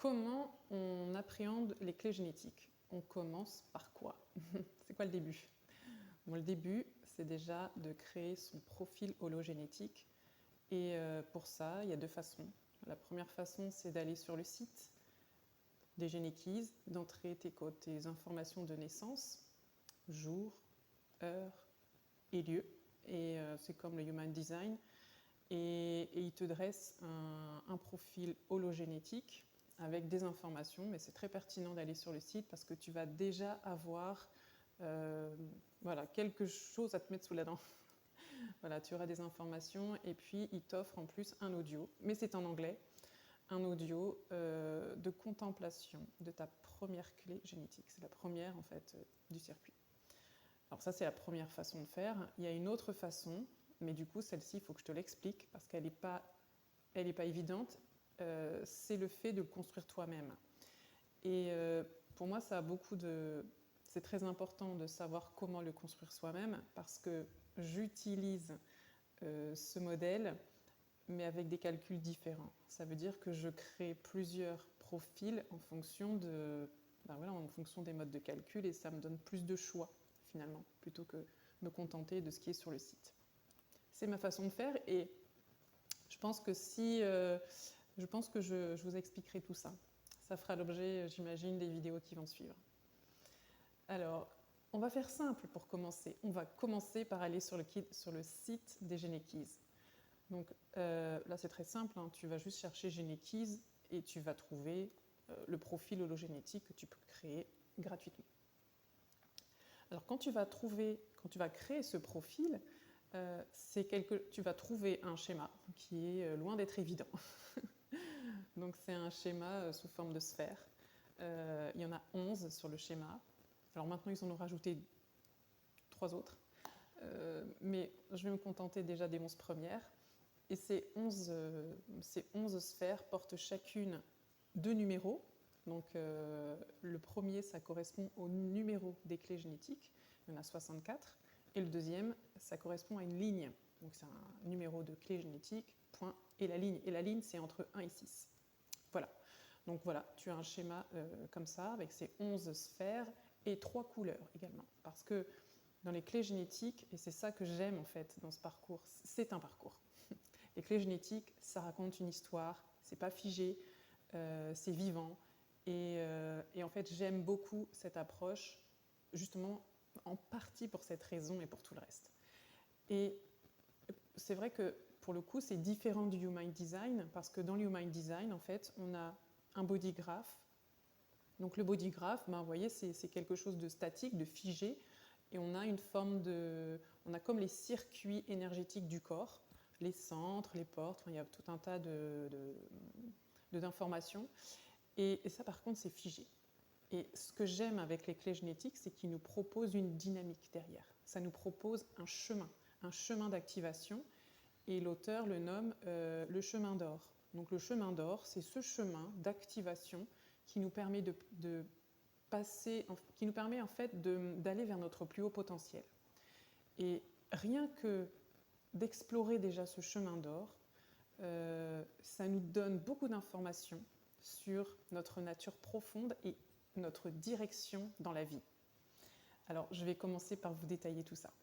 comment on appréhende les clés génétiques? On commence par quoi? C'est quoi le début? Bon, le début, c'est déjà de créer son profil hologénétique. Et pour ça, il y a deux façons. La première façon, c'est d'aller sur le site des GeneKeys, d'entrer tes informations de naissance, jour, heure et lieu. Et c'est comme le Human Design. Et il te dresse un profil hologénétique avec des informations, mais c'est très pertinent d'aller sur le site parce que tu vas déjà avoir voilà, quelque chose à te mettre sous la dent. Voilà, tu auras des informations et puis il t'offre en plus un audio, mais c'est en anglais, un audio de contemplation de ta première clé génétique. C'est la première en fait du circuit. Alors ça, c'est la première façon de faire. Il y a une autre façon, mais du coup, celle-ci, il faut que je te l'explique parce qu'elle n'est pas évidente. C'est le fait de le construire toi-même. Et pour moi, ça a beaucoup de... C'est très important de savoir comment le construire soi-même parce que j'utilise ce modèle, mais avec des calculs différents. Ça veut dire que je crée plusieurs profils en fonction en fonction des modes de calcul et ça me donne plus de choix finalement, plutôt que me contenter de ce qui est sur le site. C'est ma façon de faire et je pense que je vous expliquerai tout ça. Ça fera l'objet, j'imagine, des vidéos qui vont suivre. Alors, on va faire simple pour commencer. On va commencer par aller sur le site des GeneKeys. Donc là, c'est très simple. Hein. Tu vas juste chercher GeneKeys et tu vas trouver le profil hologénétique que tu peux créer gratuitement. Alors, quand tu vas créer ce profil, tu vas trouver un schéma qui est loin d'être évident. Donc, c'est un schéma sous forme de sphère. Il y en a 11 sur le schéma. Alors maintenant, ils en ont rajouté 3 autres. Mais je vais me contenter déjà des 11 premières. Et ces 11 sphères portent chacune 2 numéros. Donc le premier, ça correspond au numéro des clés génétiques. Il y en a 64. Et le deuxième, ça correspond à une ligne. Donc c'est un numéro de clé génétique, point, et la ligne. Et la ligne, c'est entre 1 et 6. Voilà. Donc voilà, tu as un schéma comme ça, avec ces 11 sphères et 3 couleurs également. Parce que dans les clés génétiques, et c'est ça que j'aime en fait dans ce parcours, c'est un parcours. Les clés génétiques, ça raconte une histoire, c'est pas figé, c'est vivant. Et en fait, j'aime beaucoup cette approche, justement, en partie pour cette raison et pour tout le reste. Et c'est vrai que, pour le coup, c'est différent du Human Design, parce que dans le Human Design, en fait, on a un body graph. Donc le body graph, vous voyez, c'est quelque chose de statique, de figé, et on a une forme de... On a comme les circuits énergétiques du corps, les centres, les portes, il y a tout un tas d'informations. Et ça, par contre, c'est figé. Et ce que j'aime avec les clés génétiques, c'est qu'ils nous proposent une dynamique derrière. Ça nous propose un chemin d'activation. Et l'auteur le nomme le chemin d'or. Donc le chemin d'or, c'est ce chemin d'activation qui nous permet qui nous permet en fait d'aller vers notre plus haut potentiel. Et rien que d'explorer déjà ce chemin d'or, ça nous donne beaucoup d'informations sur notre nature profonde et notre direction dans la vie. Alors, je vais commencer par vous détailler tout ça.